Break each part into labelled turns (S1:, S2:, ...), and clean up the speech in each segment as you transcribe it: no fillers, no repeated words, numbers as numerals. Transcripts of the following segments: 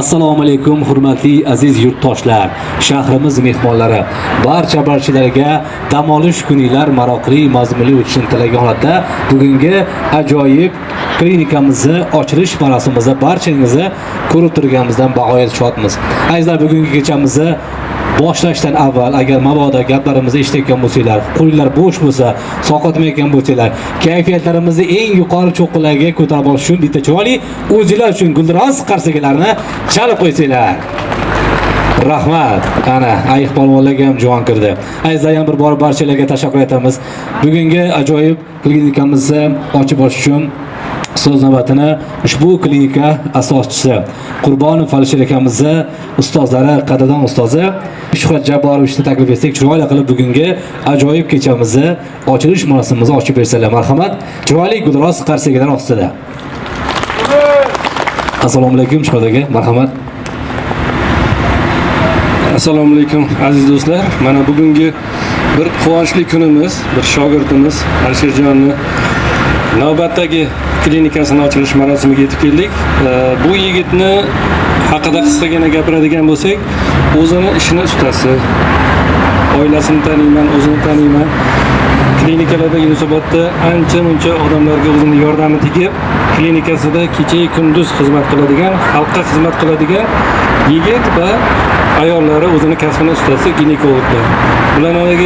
S1: Assalomu alaykum hurmatli aziz yurtdoshlar, shahrimiz mehmonlari, barchalarga dam olish kuninglar maroqli, mazmunli o'tishini tilagan holatda bugungi ajoyib klinikamizni ochilish marosimimizda barchangizni ko'rib turganimizdan bag'oyat shodmiz. Azizlar, bugungi kechamizni boshlashdan avval agar mabodo gaplarimizni eshitayotgan bo'lsanglar, qo'linglar bo'sh bo'lsa, sovqotmayotgan bo'lsanglar, kayfiyatlarimizni eng yuqori cho'qqilarga ko'tarib olish uchun bitta chiroyli o'zinglar uchun guldiroz qarsagilarni chalib qo'ysanglar. Rahmat. Ana, ayiq polvonlarga ham javob kirdi. Azizlar, yana bir bor barchalarga tashakkur etamiz. Bugungi ajoyib klinikamizni ochib olish uchun so'z navbatini ushbu klinika asoschisi Qurbonov Alisher akamizni ustozlari, qadrdon ustozi Shuhrat Jabborovni taklif etsak, chiroyli qilib bugungi ajoyib kechamizni ochilish marosimimizni ochib bersalar, marhamat. Chiroyli gulroz qarsagilar ostida. Assalomu alaykum Shuhrat aka, marhamat.
S2: Assalomu alaykum aziz do'stlar. Mana bugungi bir quvonchli kunimiz, bir shogirdimiz Alisherjonni navbatdagi klinikasini ochilish marosimiga yetib keldik. Bu yigitni haqida qisqagina gapiradigan bo'lsak, o'zini ishini ustasi, oilasini taniyman, o'zini taniyman. Klinikalarda Yunusobodda ancha-muncha odamlarga o'zini yordami tegib, klinikasida kecha kunduz xizmat qiladigan, xalqqa xizmat qiladigan yigit va ayollari o'zini kasbini ustasi ginekologlar. Bularning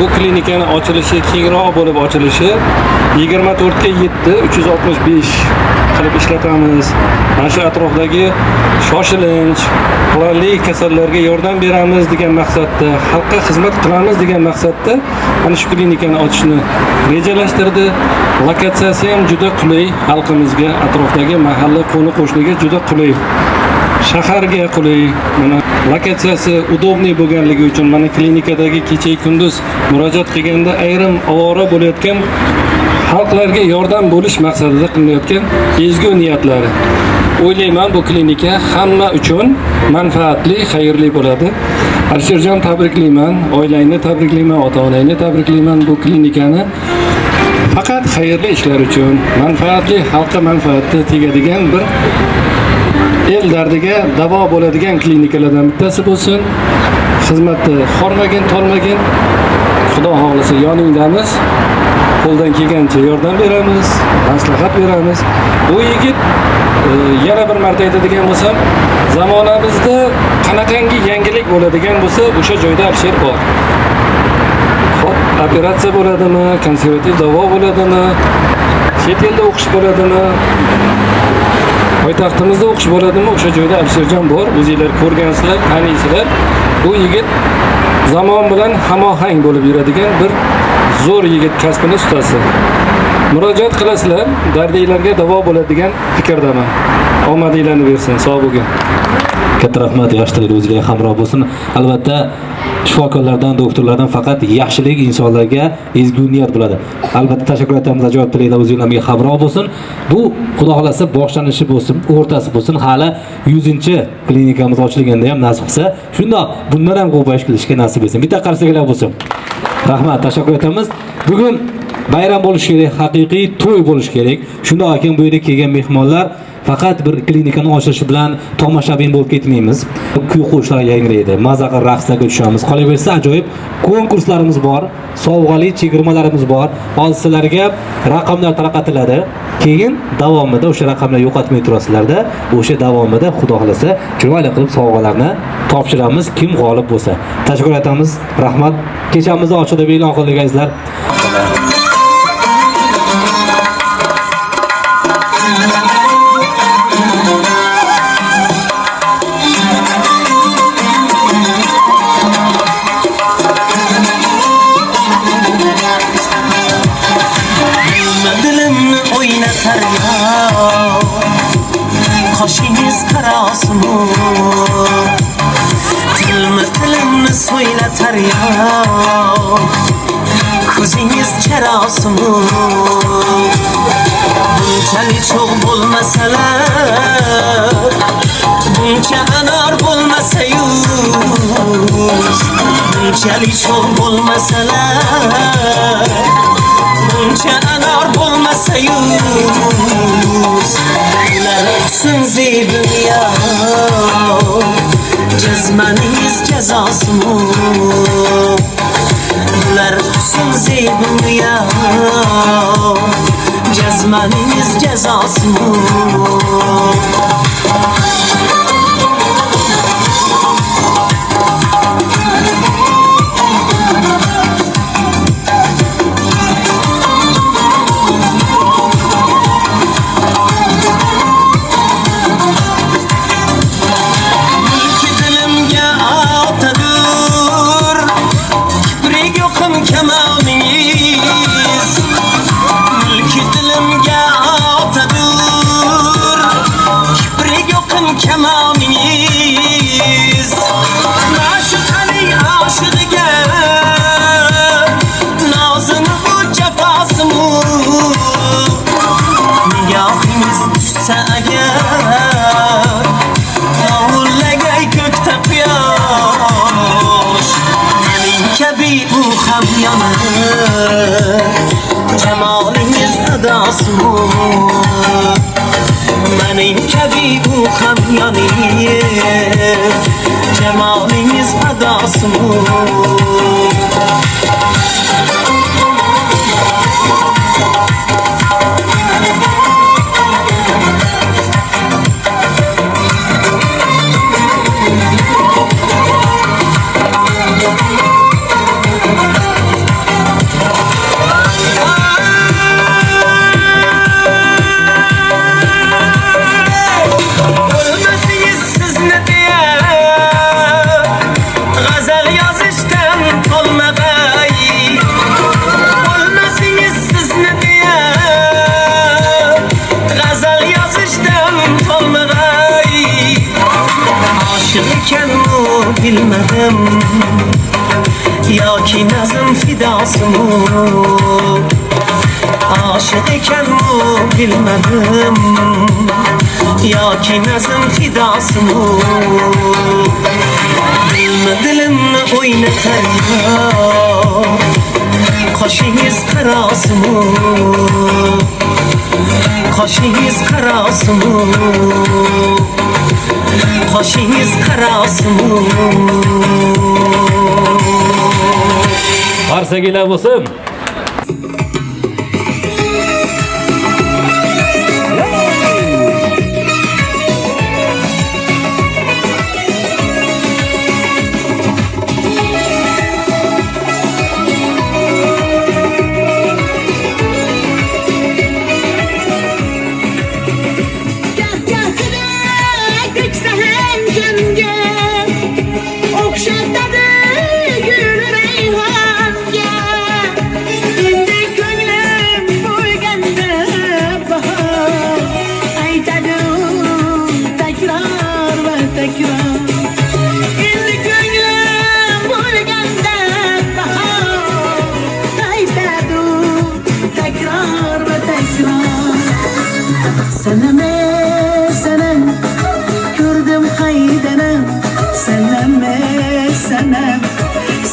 S2: bu klinikani ochilishi, kengroq bo'lib ochilishi 24/7/365 qilib ishlatamiz. Mana shu atrofdagi shoshilinch, qurolli kasallarga yordam beramiz degan maqsadda, xalqqa xizmat qilamiz degan maqsadda mana shu klinikani ochishni rejalashtirdi. Lokatsiyasi ham juda qulay, xalqimizga, atrofdagi mahalla qo'ni-qo'shniga juda qulay. Shaharga qulay. Mana lokatsiyasi udobniy bo'lganligi uchun mana klinikadagi kecha kunduz murojaat qilganda ayrim ovora bo'layotgan xalqlarga yordam bo'lish maqsadida qilinayotgan ezgu niyatlari. O'ylayman bu klinika hamma uchun manfaatli, xayrli bo'ladi. Alisherjon, tabriklayman, oilangni tabriklayman, ota-onangni tabriklayman. Bu klinikani faqat xayrli ishlar uchun, manfaatli, xalqqa manfaati tegadigan bir el dardiga davo bo'ladigan klinikalardan bittasi bo'lsin. Xizmatni xormagin, tolmagin. Xudo xohlasa yoningdamiz. Qo'ldan kelgancha yordam beramiz, maslahat beramiz. Bu yigit yana bir marta aytadigan bo'lsam, zamonamizda qanaqangi yangilik bo'ladigan bo'lsa, o'sha joyda Alisher bor. Xo'p, operatsiya bo'ladimi, konservativ davo bo'ladimi, chet elda o'qish bo'ladimi, poytaxtimizda o'qish bo'ladimi, o'sha joyda Alisherjon bor. O'zingizlar ko'rgansizlar, taniysizlar. Bu yigit zamon bilan hamohang bo'lib yuradigan bir zo'r yigit, kasbini ustasi. Murojaat qilasizlar, dardinglarga davo bo'ladigan fikrdaman. Omadinglarni bersin, sog' bo'lgin.
S1: Katta rahmat, yoshlar o'ziga hamroh bo'lsin. Albatta, shifokorlardan, doktorlardan faqat yaxshilik insonlarga ezgu niyat bo'ladi. Albatta tashakkur etamiz, ajoyib tilaylar o'zingizlarga hamroh bo'lsin. Bu xudo xolasa boshlanishi bo'lsin, o'rtasi bo'lsin. Hali 100-klinikamiz ochilganda ham nasib qilsa, shundoq bundan ham ko'payish qilishga nasib etsin. Bitta qarsagilar bo'lsin. Rahmat, tashakkur etamiz. Bugun bayram bo'lishi kerak, haqiqiy to'y bo'lishi kerak. Shundoq ekan, bu yerga kelgan mehmonlar faqat bir klinikani ochilishi bilan tomoshabin bo'lib ketmaymiz. Kuy-qo'shiqlar yangraydi, maza qilib raqslarga tushamiz. Qolaversa, ajoyib konkurslarimiz bor, sovg'ali chegirmalarimiz bor. Hozir sizlarga raqamlar tarqatiladi. Keyin davomida o'sha raqamlarni yo'qotmay turasizlarda, o'sha davomida xudo xolasa chiroyli qilib sovg'alarni topshiramiz kim g'olib bo'lsa. Tashakkur etamiz. Rahmat. Kechamizni ochib deb e'lon qildik azizlar.
S3: Qo'shingiz qarosimi tilimni so'ylatar yo, ko'zingiz charosimi bunchalik cho'g' bo'lmasalar, buncha anor bo'lmasa-yu, bunchalik cho'g' bo'lmasalar buncha anor bo'lmasa yuz ular husn zebiya jazmaningiz jazosimu ular husn zebiya jazmaningiz jazosimu Cemalingiz adasımı Benim kebi bu kamyaniyim Cemalingiz adasımı bilmedim Ya ki nazım fidasımı Aşık iken mi bilmedim Ya ki nazım fidasımı Dilimle oynatar ya Kaşınız karasımı Kaşınız karasımı Kaşınız karasımı
S1: Varsagilar bo'lsin.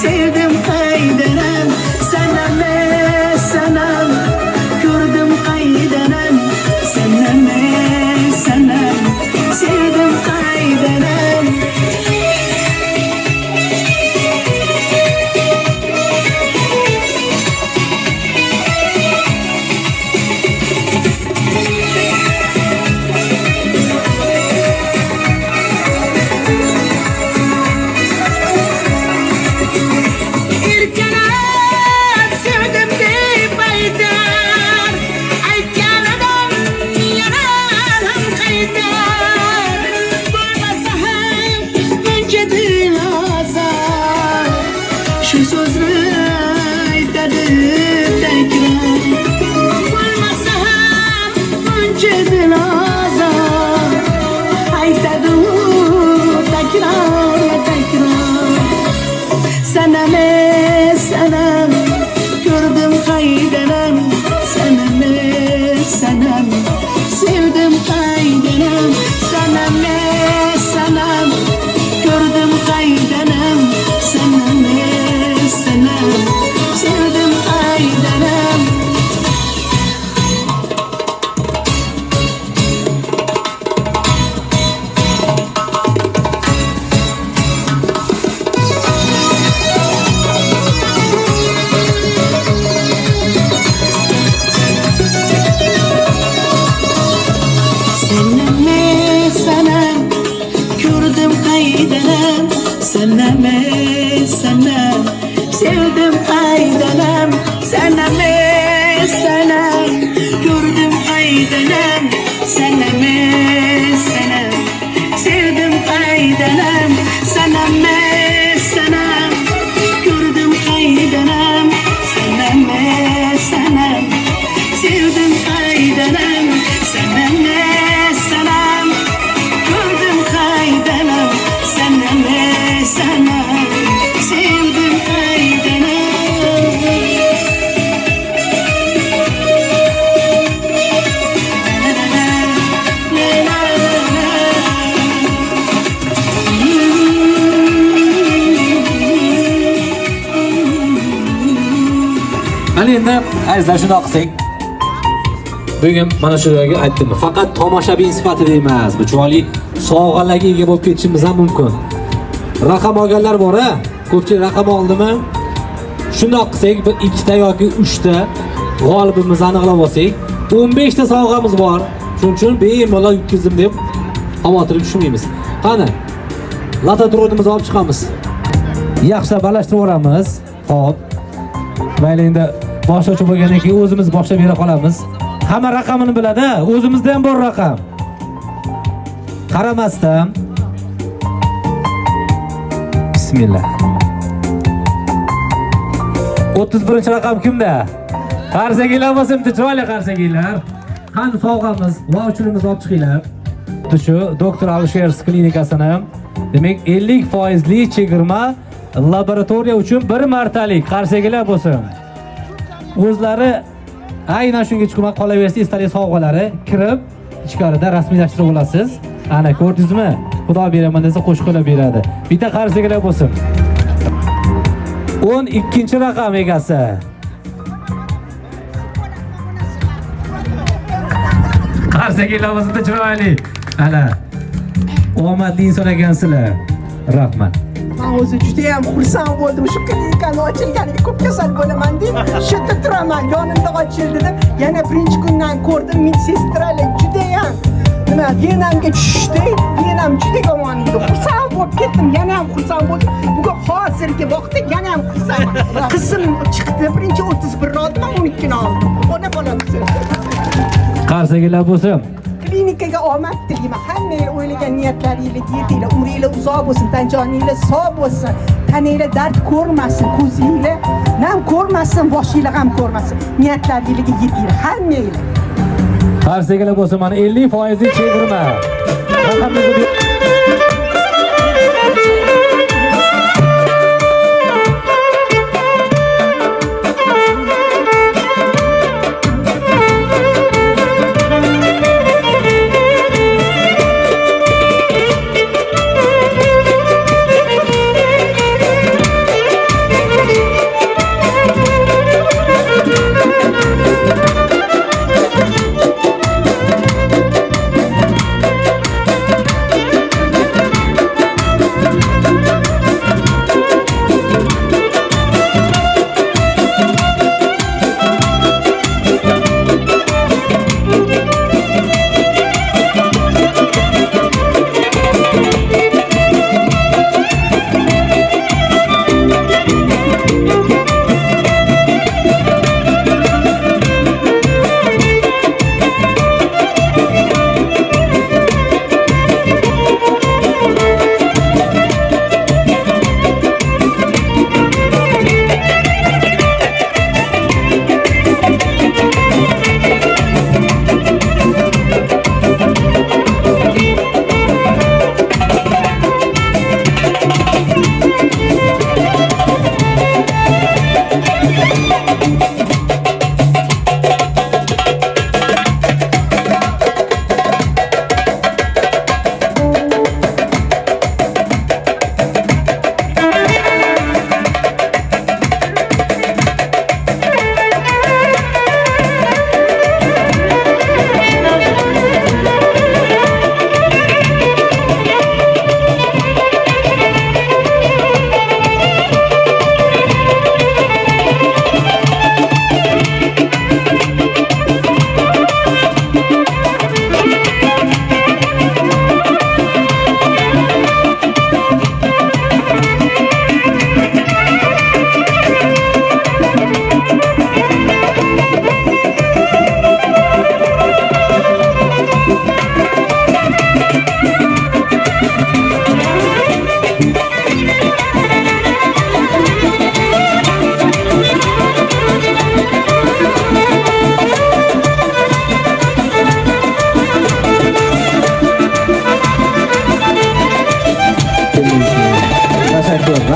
S4: Sevdim kaydenem seneme senem Gördüm kaydenem seneme senem Sevdim kaydenem qaydanam saname sanam sevdim qaydanam saname sanam ko'rdim qaydanam saname sanam sevdim qaydanam saname sanam ko'rdim qaydanam saname sanam sevdim qaydanam saname sanam ko'rdim qaydanam saname sanam sevdim qaydanam
S1: Mana endi azizlar shundoq qilsak. Bugun mana shu joyga aytdim. Faqat tomoshabin sifatida emas, bu chiroyli sovg'alarga ega bo'lib ketishimiz ham mumkin. Raqam olganlar bor-a? Ko'pchilik raqam oldimi? Shundoq qilsak, bir ikkita yoki 3 ta g'olibimizni aniqlab olsak, 15 ta sovg'amiz bor. Shuning uchun bemalol yutkazdim deb xavotirga tushmaymiz. Qani, lototronimizni olib chiqamiz. Yaxshilab balashtirib o'ramiz. Xo'p. Mayli endi boshlovchi bo'lgandan keyin o'zimiz boshlab bera qolamiz. Hamma raqamini biladi, o'zimizda ham bor raqam. Qaramasdan. Bismillah. 31-raqam kimda? Qarsakiylar bo'lsin, chiroyli qarsakiylar. Qani sovg'amiz, voucherimizni olib chiqinglar. Shu Doktor Alshers klinikasini demak 50% chegirma laboratoriya uchun bir martalik qarsagilar bo'lsin. O'zlari aynan shunga chiqib qolaversa, istalgan sovg'alari kirib ichkarida rasmiylashtirib olasiz. Ana ko'rdingizmi? Xudo beraman desa qo'shqilib beradi. Bitta qarsagilar bo'lsin. 12-raqam egasi. Qarsagilar bo'lsin, chiroyli. Ana omadli inson ekansizlar. Rahmat.
S5: Men o'zi juda ham xursand bo'ldim. Shu klinikani ochilganiga ko'p kasal bo'laman deb, shu yerda turaman. Yonimda ochildi deb, yana birinchi kundan ko'rdim. Medsestralar juda ham nima, venamga tushdi. Venam juda yomon edi. Xursand bo'lib ketdim. Yana ham xursand bo'ldim. Bugun hozirgi vaqtda yana ham xursandman. Qizim chiqdi. Birinchi 31 oldim, 12 ni oldim. Ona bolam
S1: Qarsagilar bo'lsin.
S5: Klinikaga omad tilayman. Hammanglar o'ylagan niyatlaringizga yetinglar. Umringlar uzoq bo'lsin, tan joninglar sog' bo'lsin. Tananglar dard ko'rmasin, ko'zinglar nam ko'rmasin, boshinglar ham ko'rmasin. Niyatlaringizga yetinglar hammanglar.
S1: Qarsagilar bo'lsin, mana 50% chegirma. Raqamingizni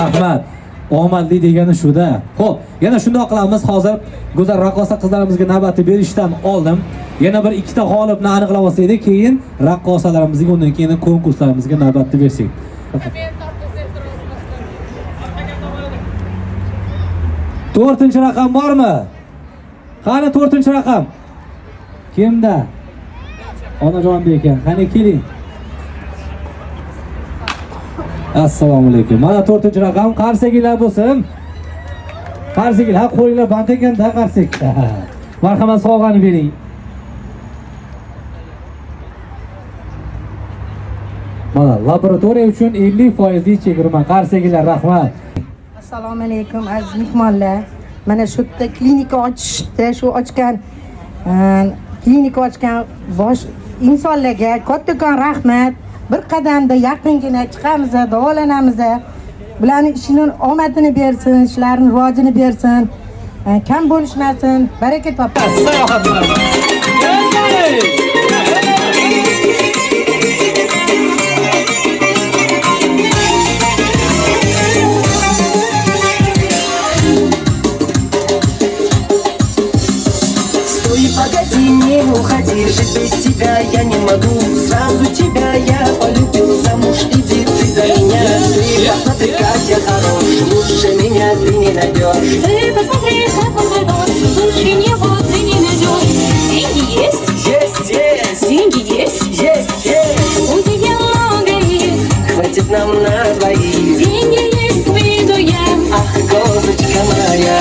S1: Rahmat. Omadli degani shu-da. Xo'p, yana shundoq qilamiz. Hozir go'zal raqqosa qizlarimizga navbatni berishdan oldin yana bir ikkita g'olibni aniqlab olsak, keyin raqqosalarimizga undan keyin konkurslarimizga navbatni bersak. 4-raqam bormi? Qani 4-raqam? Kimda? Onajonbek ekan. Qani keling. Assalomu alaykum. Mana 4-raqam qarsagilar bo'lsin. Qarsagilar, ha qo'yinglar band ekanda qarsak. Marhamat sovg'ani bering. Mana laboratoriya uchun 50% chegirma. Qarsagilar, rahmat.
S6: Assalomu alaykum aziz mehmonlar. Mana shu yerda klinika ochishdi, shu ochgan klinika ochgan bosh insonlarga kattakon rahmat. Bir qadamda yaqingina chiqamiz, davolanamiz. Bularning ishining omadini bersin, ishlarini rivojini bersin. Kam bo'lishmasin. Baraka topsin.
S4: Погоди, не уходи, жить без тебя я не могу. Сразу тебя я полюбил, замуж иди ты за меня. Ты посмотри, как я хорош, лучше меня ты не найдешь.
S7: Ты посмотри, как он хорош, лучше него ты не найдешь. Деньги есть?
S4: Есть, есть,
S7: Деньги есть?
S4: есть, есть.
S7: У тебя много их.
S4: Хватит нам на двоих.
S7: Деньги есть, выйду я.
S4: Ах, козочка моя.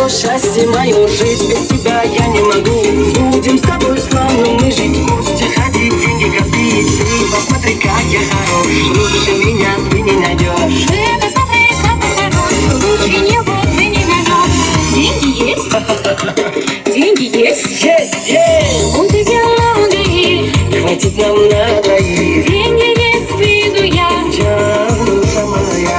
S4: Счастье мое, жить без тебя я не могу. Будем с тобой славно мы жить, вместе ходить, деньги копить. Ты посмотри, как я хорош, лучше меня ты не найдешь.
S7: Ты посмотри, как он хорош, лучше него ты не найдешь. Деньги есть? Деньги есть?
S4: Есть, есть,
S7: У тебя много их.
S4: хватит нам на двоих.
S7: Деньги есть, выйду я.
S4: Душа моя.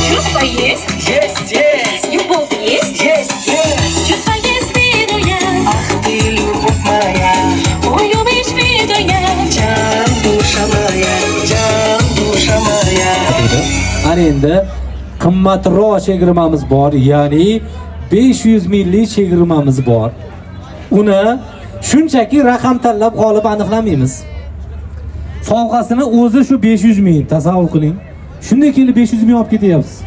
S7: Чувство есть?
S4: Есть, есть,
S7: Любовь есть?
S4: есть, есть.
S7: Чувство есть, выйду я.
S4: Ах ты, любовь моя,
S7: Ой, любишь, выйду я.
S4: Can душа моя, can душа моя.
S1: Ana endi qimmatroq chegirmamiz bor, ya'ni 500 minglik chegirmamiz bor. Uni shunchaki raqam tanlab g'olib aniqlamaymiz. Sovg'asini o'zi shu 500 ming, tasavvur qiling. Shunday kelib 500 ming olib ketyapsiz.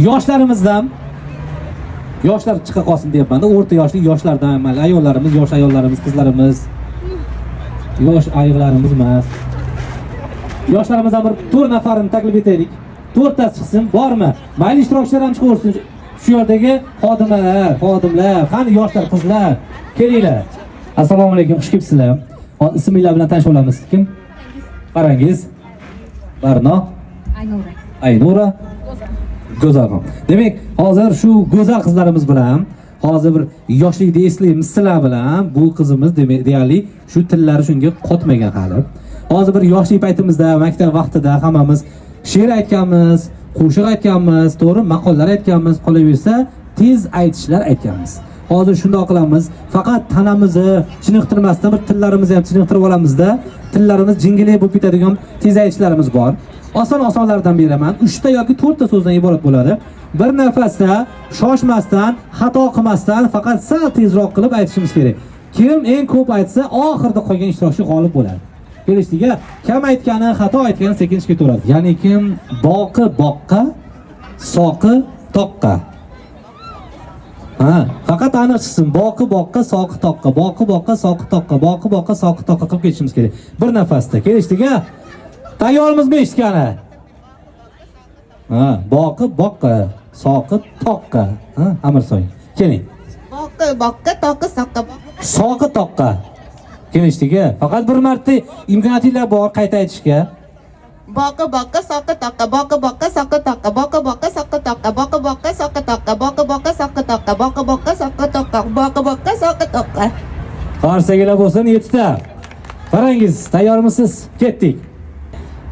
S1: Yoshlarimizdan yoshlar chiqa qolsin deyapman. O'rta yoshli yoshlardan, ayollarimiz, yosh ayollarimiz, qizlarimiz, yosh ayiqlarimiz emas. Yoshlarimizdan bir 4 nafarini taklif etaylik. 4 tasi chiqsin, bormi? Mayli ishtirokchilar ham chiqaversin. Shu yerdagi xodimlar, qani yoshlar, qizlar, kelinglar. Assalomu alaykum, xush kelibsizlar. Isminglar bilan tanishib olamiz. Kim? Qarangiz. Barno. Aynura. Go'zalxon. Demak, hozir shu go'zal qizlarimiz bilan hozir bir yoshlikda eslaymiz sizlar bilan. Bu qizimiz deyarli shu tillari shunga qotmagan hali. Hozir bir yoshlik paytimizda, maktab vaqtida hammamiz she'r aytganmiz, qo'shiq aytganmiz, to'g'ri, maqollar aytganmiz, qolaversa tez aytishlar aytganmiz. Hozir shunday qilamiz. Faqat tanamizni chiniqtirmasdan bir tillarimizni ham chiniqtirib olamizda, tillarimiz jingalak bo'lib ketadigan tez aytishlarimiz bor. Osonlardan beraman. 3 ta yoki 4 ta so'zdan iborat bo'ladi. Bir nafasda shoshmasdan, xato qilmasdan, faqat sal tezroq qilib aytishimiz kerak. Kim eng ko'p aytsa, oxirida qolgan ishtirokchi g'olib bo'ladi. Kelishdiga, kam aytgani, xato aytgani sekin ketaveradi. Ya'ni kim boqi boqqa, soqi toqqa. Ha, faqat aniq chiqsin. Boqi boqqa, soqi toqqa, boqi boqqa, soqi toqqa, boqi boqqa, soqi toqqa qilib ketishimiz kerak. Bir nafasda. Kelishdik-a? Tayyormizmi eshitgani? Ha, boqi boqqa, soqi toqqa. Ha, Amirsoy. Keling.
S8: Boqqa boqqa toqqa soqqa
S1: Soqi toqqa. Kelishdik-a? Faqat bir marta imkoniyatinglar bor qayta aytishga.
S8: boqqa boqqa soqqa toqqa boqqa boqqa soqqa toqqa boqqa boqqa soqqa toqqa boqqa boqqa soqqa toqqa boqqa boqqa soqqa toqqa boqqa boqqa soqqa toqqa boqqa boqqa soqqa toqqa.
S1: Qarsagilar bo'lsin 7 ta. Qarangiz, tayyormisiz? Ketdik.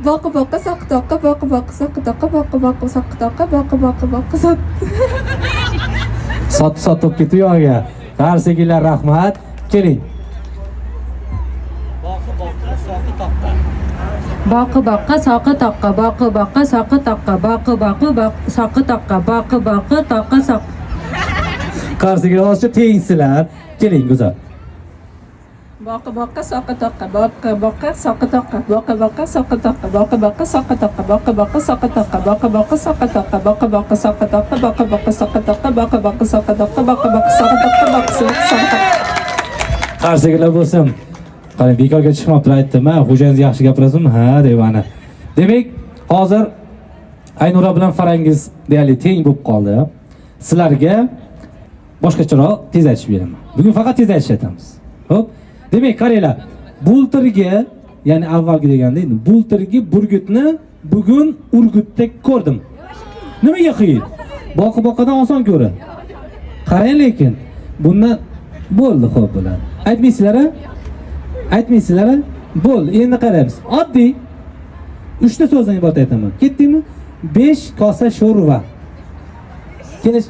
S9: Boqqa boqqa soqqa toqqa boqqa boqqa soqqa toqqa boqqa boqqa soqqa toqqa boqqa boqqa boqqa
S1: Sotib ketayo'g'a. Qarsagilar rahmat. Keling.
S10: Boqi boqqa soqi toqqa boqi boqqa soqi toqqa boqi boqi soqi toqqa boqi boqi toqqa soq.
S1: Qarsagilar ozcha tengsizlar. Keling, go'zal.
S9: boqqa boqqa soqqa toqqa boqqa boqqa soqqa toqqa boqqa boqqa soqqa toqqa boqqa boqqa soqqa toqqa boqqa boqqa soqqa toqqa boqqa boqqa soqqa toqqa boqqa boqqa soqqa toqqa boqqa boqqa soqqa toqqa boqqa boqqa soqqa toqqa boqqa boqqa soqqa toqqa boqqa soqqa.
S1: Qarsagilar bo'lsin. Qarang, bekorga chiqmabdi aytdim-a, xo'jangiz yaxshi gapirasizmi? Ha, deb ana. Demak, hozir Aynura bilan Farangiz deyarli teng bo'lib qoldi. Sizlarga boshqacharoq tez aytib beraman. Bugun faqat tez aytishamiz. Xo'p? Demak, qaranglar. Bultirga, ya'ni avvalgi deganda endi bultirgi burgutni bugun Urgutda ko'rdim. Nimaga qiyin? Boqi-boqadan oson ko'ra. Qarang lekin, bundan bo'ldi xo'p bular. Aytmaysizlar-a? Aytmaysizlar-a? Bo'ldi, endi qaraymiz. Oddiy 3 ta so'zdan iborat aytaman. Ketdingmi? 5 kosa sho'rva. Kelish.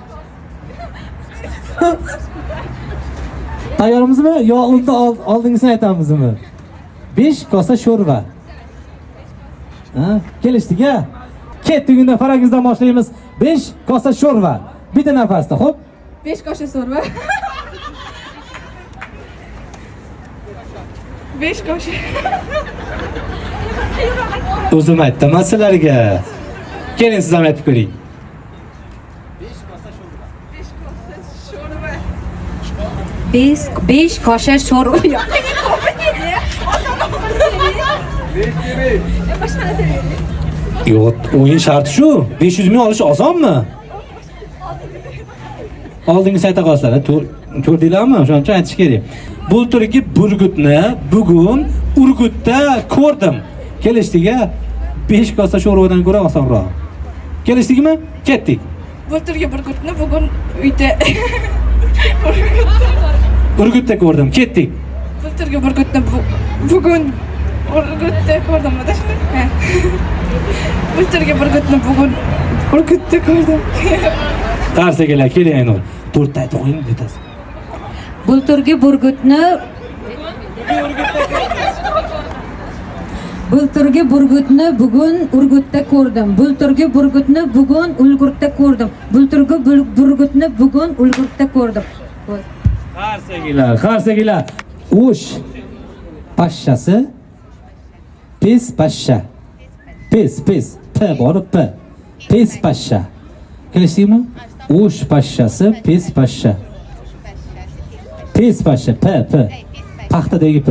S1: Tayyormizmi? Yo unda oldingisini aytamizmi? 5 kosa sho'rva. Ha, kelishdik-a? Ketdik, unda Farangizdan boshlaymiz. 5 kosa sho'rva. Bitta nafasda, xo'p?
S9: 5 kosa sho'rva. 5 kosa.
S1: O'zim aytdim sizlarga. Keling, siz ham aytib ko'ring.
S10: 5 kosha sho'rva.
S1: Yo'q, o'yin sharti shu. 500 ming olish osonmi? Oldingi sayta qolasizlar, ko'rdinglarmi? O'shaning uchun aytish kerak. Bulturgi burgutni bugun Urgutda ko'rdim. Kelishdik-a? 5 kosa sho'rvadan ko'ra osonroq. Kelishdikmi? Ketdik.
S9: Bulturgi burgutni bugun uyda
S1: Urgutda ko'rdim. Ketdik.
S9: Bulturgi burgutni bugun Urgutda ko'rdim. Bulturgi burgutni bugun Urgutda ko'rdim.
S1: Qarsagilar, keling endi. 4 ta aytib qo'ying dedasiz.
S10: Bulturgi burgutni Bulturgi burgutni bugun Urgutda ko'rdim. Bulturgi burgutni bugun Urgutda ko'rdim. Bulturgi burgutni bugun Urgutda ko'rdim.
S1: Qarsagilar. O'sh pashshasi pes pashsha. Pes P bor P. Pes pashsha. Kelishdingmi? O'sh pashshasi pes pashsha. Pes pashsha P. Paxtadagi P.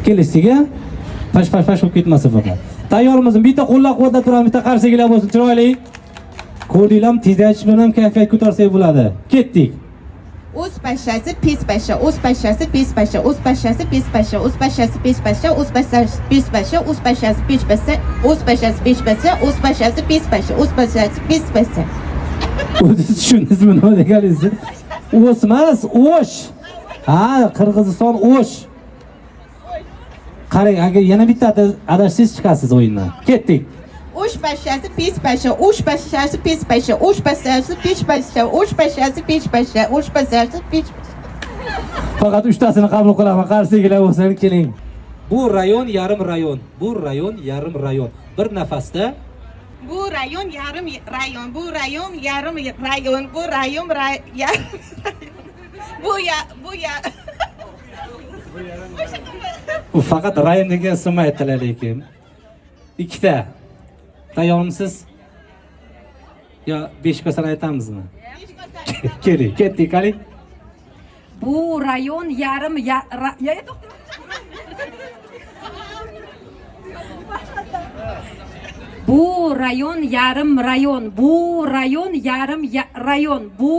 S1: Kelishdik-a? Pash bo'lib ketmasin faqat. Tayyormizmi? Bitta qo'llab-quvvatlab turamiz, bitta qarsagilar bo'lsin, chiroyli. Ko'rdinglarmi? Tezlash bilan kayfiyat ko'tarsak bo'ladi. Ketdik.
S8: O'z pashshasi pes pashsha, o'z pashshasi pes pashsha, o'z pashshasi pes pashsha, o'z pashshasi pes pashsha, o'z pashshasi pes pashsha, o'z pashshasi pes pashsha, o'z pashshasi pes pashsha, o'z pashshasi pes pashsha, o'z pashshasi pes pashsha.
S1: O'zingiz tushundingizmi nima deganingizni? O'smas, o'sh. Ha, Qirg'iziston o'sh. Qarang, agar yana bitta adashsiz chiqasiz o'yindan. Ketdik.
S8: O'sh pashshasi pes pashsha, o'sh pashshasi pes pashsha, o'sh pashshasi pes pashsha, o'sh pashshasi pes pashsha, o'sh pashshasi pes pashsha.
S1: Faqat 3 tasini qabul qilaman, qarsagilar bo'lsin, keling. Bu rayon yarim rayon. Bu rayon yarim rayon. Bir nafasda
S8: Bu rayon yarim rayon, bu rayon yarim rayon, bu rayon yarim. Bu ya.
S1: U faqat rayon degan ism aytilar lekin. 2 ta. Tayyormisiz? yo 5 kosani aytamizmi? Keling, ketdik, qani.
S10: Bu rayon yarim Bu rayon yarim rayon. Bu rayon yarim rayon. Bu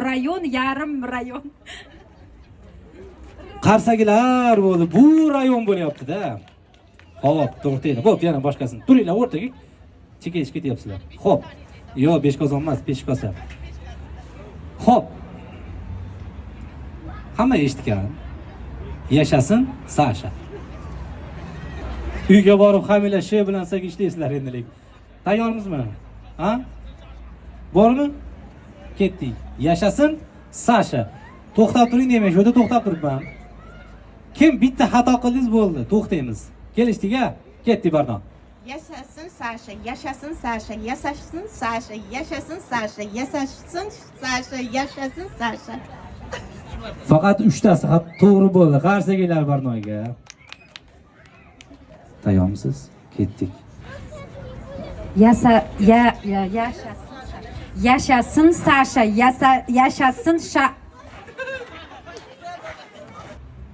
S10: rayon yarim rayon.
S1: Qarsagilar bo'ldi. Bu rayon bo'lyapti-da. Hop, to'xtaydi. Xo'p, yana boshqasini. Turinglar o'rtaga. Chekish ketyapsizlar. Xo'p. Yo, 5 kosa emas, 5 kosa. Xo'p. Hamma eshitgan. Yashasin Sasha. Uyga borib Hamila Sh bilan sizga ishlaysizlar endilik. Tayyormizmi? Ha? Bormi? Ketdik. Yashasin Sasha. To'xtab turing demak, shu yerda to'xtab turibman. Kim bitta xato qildingiz bo'ldi. To'xtaymiz. Kelishdik-a? Ketdik Barno.
S8: Yashasın Sasha, yashasın Sasha, yashasın Sasha, yashasın Sasha, yashasın Sasha, yashasın Sasha.
S1: Faqat 3 tasi to'g'ri bo'ldi. Qarsagilar Barnoga. Tayyormisiz? Ketdik.
S10: Yashasın Sasha, yashasın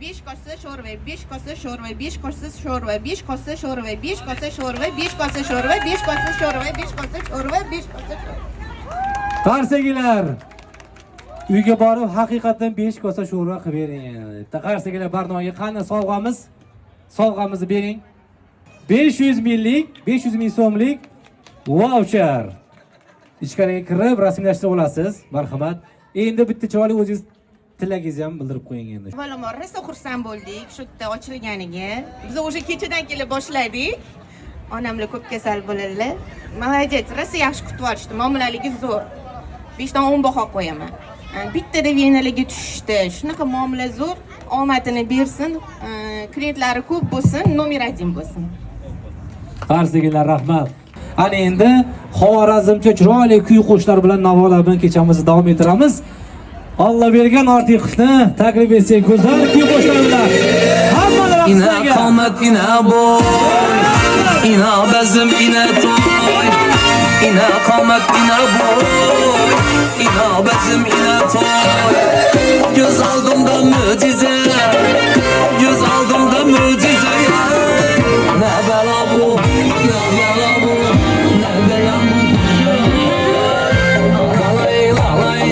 S8: Beş kosa şorva, 5 kosa şorva, 5 kosa şorva, 5 kosa şorva, 5 kosa şorva, 5 kosa şorva, 5 kosa şorva, 5 kosa şorva, 5 kosa şorva.
S1: Qarsagilar. Uyga borib haqiqatan 5 kosa sho'rva qilib bering. Qarsagilar Barnoga qani sovg'amiz? Sovg'amizni bering. 500 minglik, 500 ming so'mlik voucher. Ichkariga kirib rasmiylashtirib olasiz. Marhamat. Endi bitta chiroyli o'zingiz tilagingizni ham bildirib qo'ying endi.
S8: Avvalambor rosa xursand bo'ldik shu yerda ochilganiga. Biz o'sha kechadan kelib boshladik. Onamlar ko'p kasal bo'ladilar. Молодец, rosa yaxshi kutib olishdi. Muomalaligi zo'r. 5 dan 10 baho qo'yaman. Bittada venalarga tushdi. Shunaqa muomala zo'r. Omadini bersin, klientlari ko'p bo'lsin, nomer 1 bo'lsin.
S1: Qarsagilar rahmat. Ana endi Xorazmcha chiroyli kuy qo'shiqlar bilan navolar bilan kechamizni davom ettiramiz. Allah bergan Ortiqovni taklif etsak, go'zal kuy qo'shiqlar bilan hammalar
S3: ina qomat ina boy, ina bazm ina to'y, ina qomat ina boy, ina bazm ina to'y. Göz oldimda mo'jiza, göz oldimda mo'jiza. Ne bela bu, ne bela bu, ne bela bu. Lalay lalay,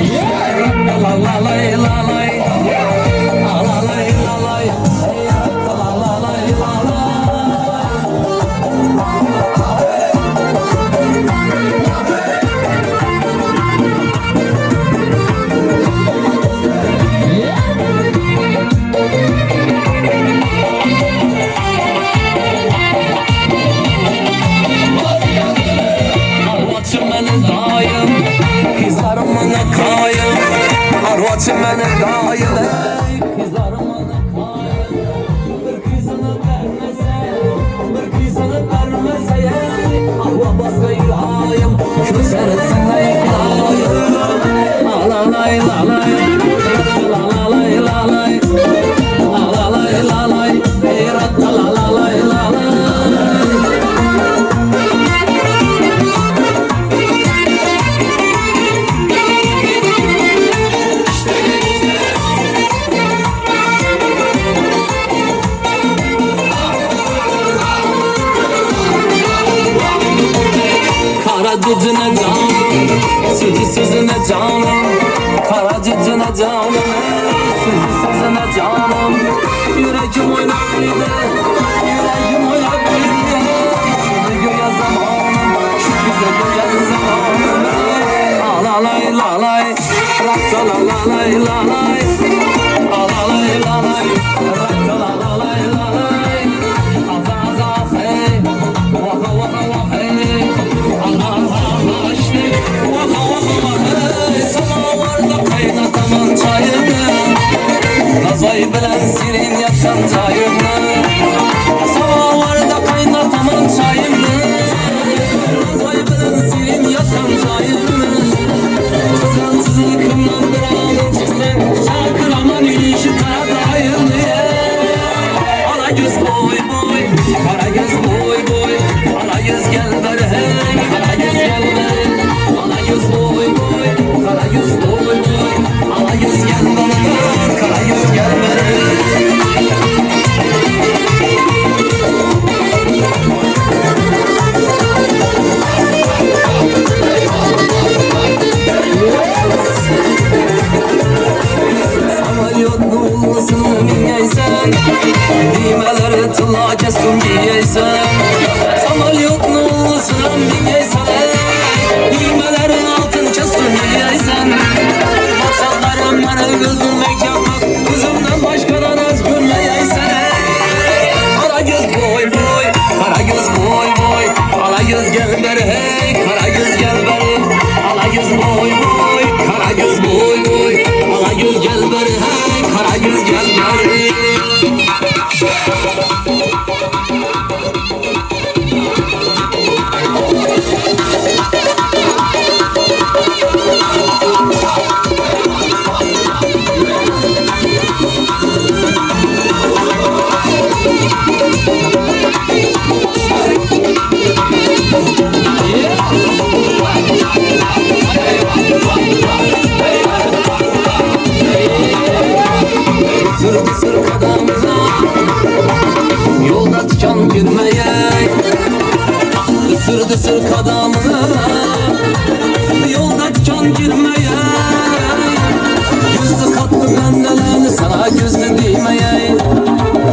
S3: lalay lalay, lalay lalay, lalay lalay. Arvaçım benim dayım, kızlarım bana kayım. Bir kızını vermese, bir kızını vermese, Allah başka ilayım, şu senesine ilayım. Alalay lalay, alalay lalay, alalay lalay, eyrat alalay lalay. Cicine canım, sizi sözüne canım, kara cicine canım, sizi sözüne canım. Yüreğim oynatıydı, yüreğim oynatıydı. Şunu göğe zamanım, şu güzel göğe zamanım. Alalay lalay, rakta lalay lalay, alalay lalay, rakta lalay lalay. Aza aza hey, vaka vaka vaka hey. Samavarda kaynatamam çayını, Gazay bilen sirin yatan çayını. Samavarda kaynatamam çayını, Gazay bilen sirin yatan çayını. Sızan sızlıkımdan bir anın çıksın, Şakıraman işi karadayını. Samolyotni ulg'isini mingaysan, kiymalari tillaga so'ngiyaysan. Samolyotni ulg'isini mingaysan, kiymalari oltincha so'ngiyaysan. Maqsadlarim mana ko'zimdan yo'q, ko'zimdan boshqani naz ko'rmayaysan. Qara göz boy boy, qara göz boy boy, ala göz gel beri hey, qara göz gel beri, ala göz boy boy, qara göz boy boy, ala göz gel beri hey, qara göz gel beri. Sır kadamına yolda tikan girmeyey. Sır kadamına yolda tikan girmeyey. Yüzlü katlı bendelerini sana gözlü değmeyey.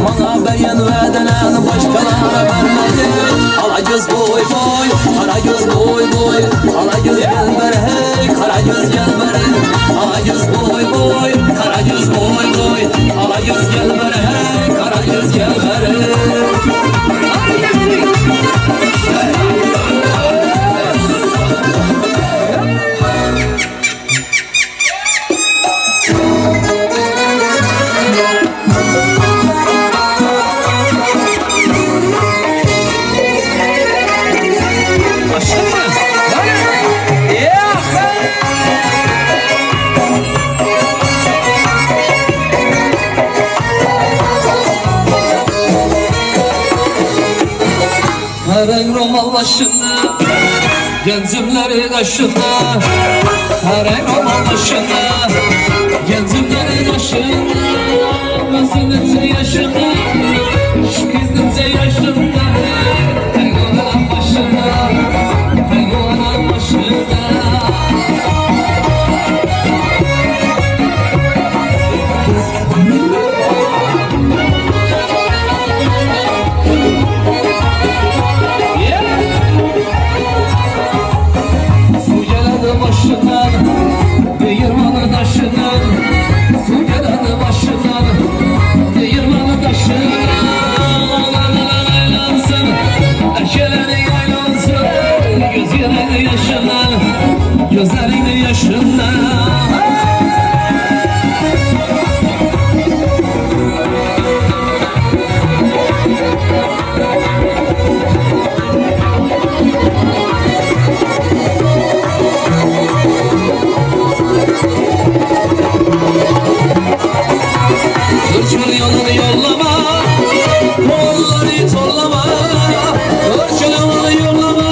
S3: Bana beğen vedelerini başkalarına vermeyey. Ala göz boy boy, kara göz boy boy, ala göz gel beri hey, kara göz gel beri. Ala göz boy boy, kara göz boy boy, ala göz gel beri hey, kara göz gel beri. Hereng roman başında, genzimleri kaşında. Hereng roman başında, genzimleri kaşında. Gözünüzü yaşında, yüzünüzü yaşında. Penguenin başında, penguenin başında. Başından, değirmanı taşından, su geleni başından, değirmanı taşından. Aylansın, eşeleni yaylansın, gözlerini yaşından, gözlerini yaşından. Ölçülü yolunu yollama, kolları tollama. Ölçülü yolunu yollama,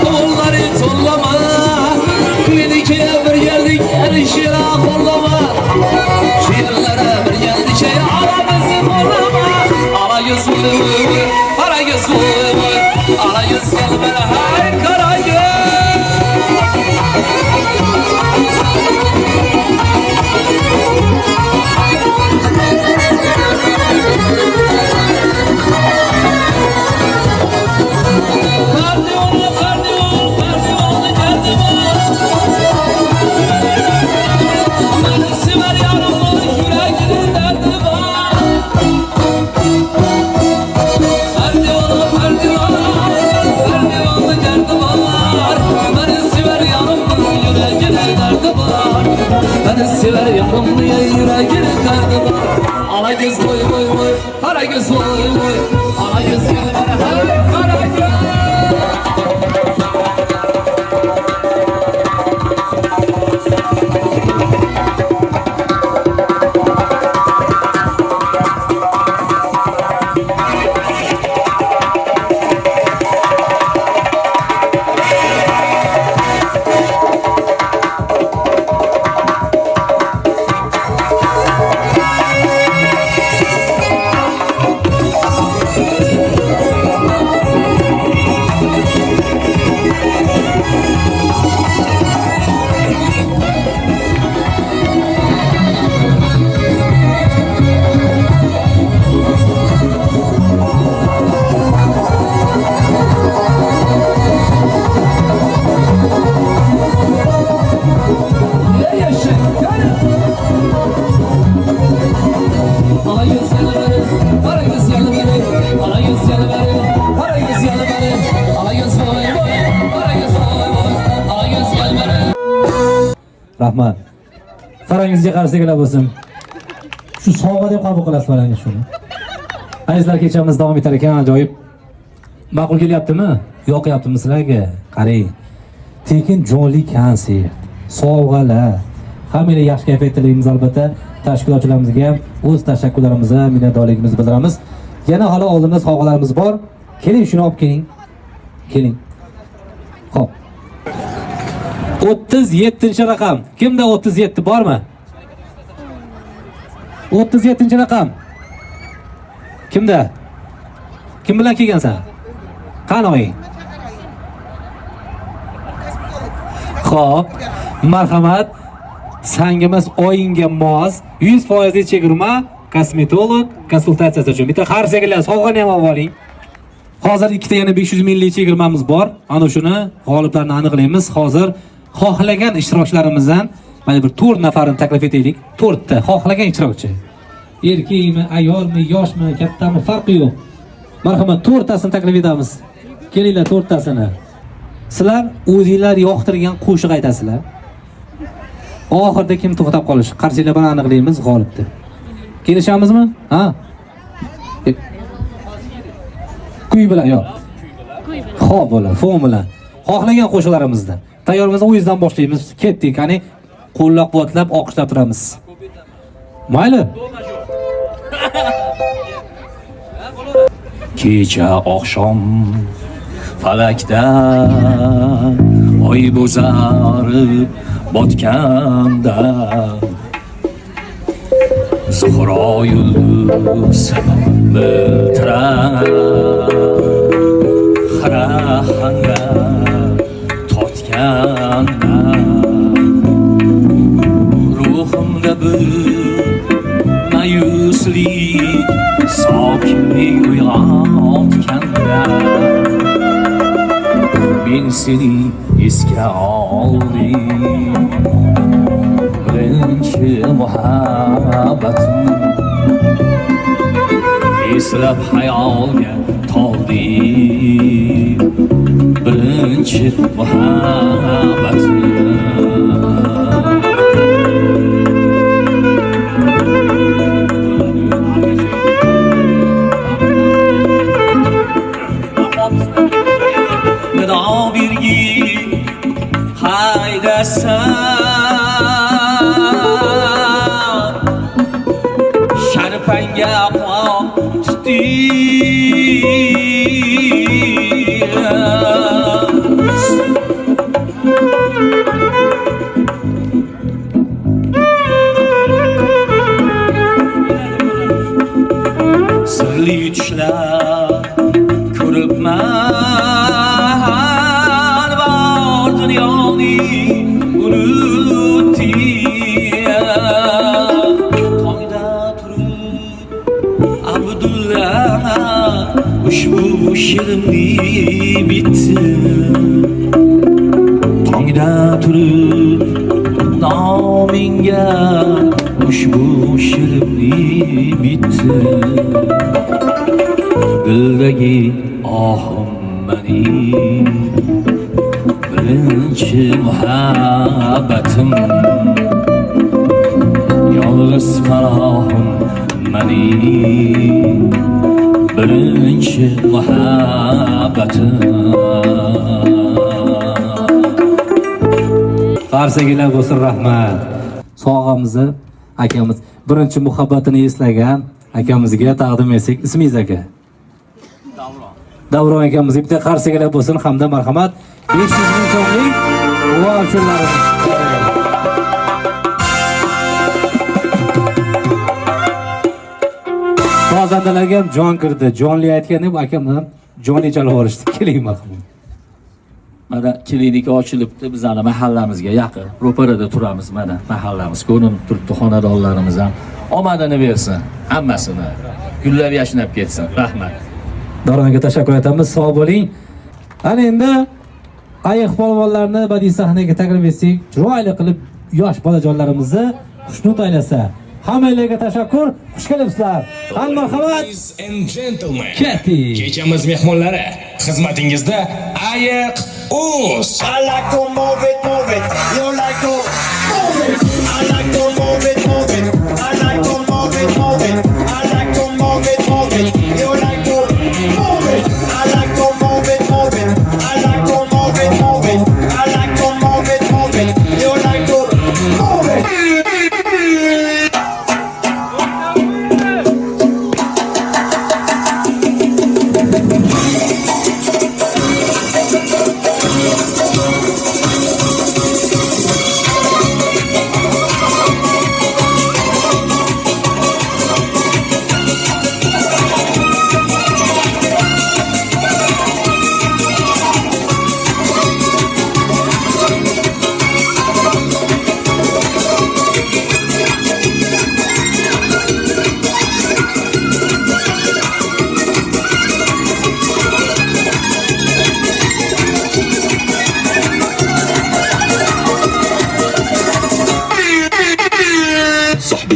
S3: kolları tollama. Medike'ye bir geldik, her şira kollama. Şiirlere bir geldik, aramızı kollama. Ala göz boy boy, kara göz boy boy, ala göz gel beri hay, kara göz. Beni sever yanım diye yüreğinin derdi var. Ala göz boy boy boy, kara göz boy boy, ala göz gel bana hey, kara göz.
S1: Rahmat. Farangizga qarshiligilar bo'lsin. Shu sovg'a deb qabul qilasiz farangiz shuni. Azizlar, kechamiz davom etar ekan, ajoyib. Ma'qul kelyaptimi? Yoqyaptimi sizlarga? Qarang. Tekin jonli konsert, sovg'alar, hammaga yaxshi kayfiyat tilaymiz albatta. Tashkilotchilarimizga ham o'z tashakkurlarimizni, minnatdorligimizni bildiramiz. Yana hali oldinda sovg'alarimiz bor. Keling, shuni olib keling. Keling. Xo'p. 37-raqam. Kimda 37 bormi? 37-raqam. Kimda? Kim bilan kelgansan? Qani oying? Xo'p, marhamat. Sangimiz oyinga mos, 100% chegirma, kosmetolog konsultatsiyasi uchun. Bitta qarshiligilar sovg'ani ham olib oling. Hozir ikkita yana 500 minglik chegirmamiz bor. Ana shuni g'oliblarni aniqlaymiz. Hozir xohlagan ishtirokchilarimizdan mana bir 4 nafarini taklif etaylik. 4 ta xohlagan ishtirokchi. Erkakmi, ayolmi, yoshmi, kattami farqi yo'q. Marhamat, 4 tasini taklif etamiz. Kelinglar 4 tasini. Sizlar o'zingizlar yoqtirgan qo'shiq aytasizlar. Oxirida kim to'xtab qolish? Qarshilar bilan aniqlaymiz g'olibni. Kelishamizmi? Ha? Kuy bilan yo'q. Xo'p bo'ladi, fon bilan. Xohlagan qo'shiqlarimizdan. Tayyormiz, o'yindan boshlaymiz. Ketdik, qani qo'llab-quvvatlab, oqishlab turamiz. Mayli. Kecha oqshom falakda oy bo'zarib botganda Zuhro yulduz miltirar xarahanga totganda ruhimda bir mayuslik sokinlik uyg'otganda men seni esga oldim birinchi muhabbatim eslab hayolga toldim birinchi muhabbatim sharpanga qon tutdi sirli tushlar ko'ribman bor dunyoni ushbu shirinlik bitti tongda turib nomingga ushbu shirinlik bitti dildagi ohim mening birinchi muhabbatim yolg'iz panohim mening birinchi muhabbatim. Qarsagilar bo'lsin, rahmat. Sog'amizni akamiz birinchi muhabbatini eslagan akamizga taqdim etsak. Ismingiz aka? Davron akamiz bitta qarsagilar bo'lsin hamda marhamat 500 ming so'mlik voucherlarimiz. Sozandalarga ham jon kirdi. Jonli aytganda bu akamdan jonli chalib yuborishdi. Keling marhamat.
S11: Mana klinika ochilibdi, bizning mahallamizga yaqin. Ro'parada turamiz mana mahallamiz. Ko'rinib turibdi, xonadonlarimiz ham omadini bersin, hammasini. Gullab yashnab ketsin. Rahmat.
S1: Davron aka tashakkur etamiz. Sog' bo'ling. Ana endi ayiq polvonlarni badiiy sahnaga taklif etsak, chiroyli qilib yosh bolajonlarimizni xushnud aylasa. Hammalarga tashakkur, xush kelibsizlar. Marhamat.
S12: Ladies and gentlemen,
S1: Ketdik.
S12: kechamiz mehmonlari xizmatingizda ayiq uz.
S4: I like to move it, you like to move it.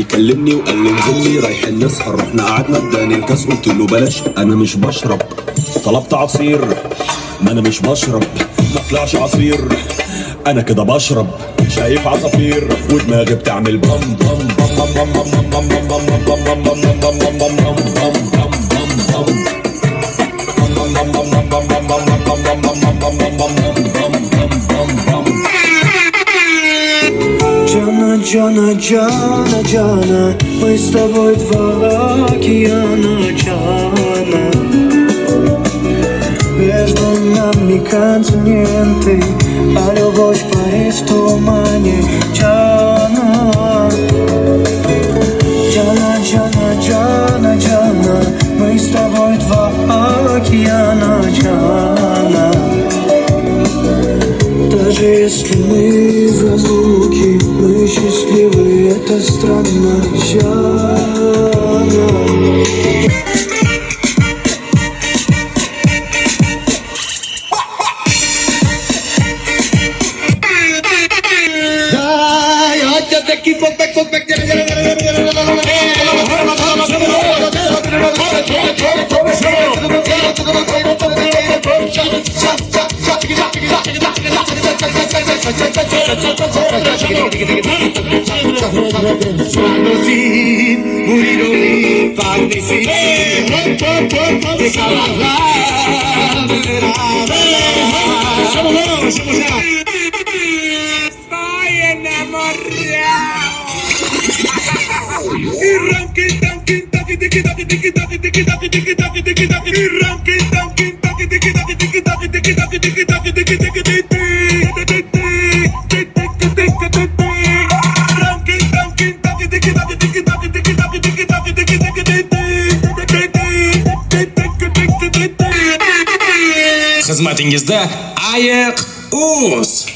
S13: بيكلمني وقال لي انزل لي رايحين نسهر، رحنا قعدنا اداني الكاس قلت له بلاش انا مش بشرب، طلبت عصير ما انا مش بشرب، ما طلعش عصير انا كده بشرب، شايف عصافير ودماغي بتعمل بام بام بام بام بام بام بام بام بام بام بام
S4: Джана, Джана, Джана, мы с тобой два океана, Джана. Между нами континенты, а любовь парит в тумане, Джана. Джана, Джана, Джана, Джана, мы с тобой два океана, Джана. Даже если мы в разлуке, мы счастливы, это странно, Джана.
S12: Xizmatingizda ayiq uz.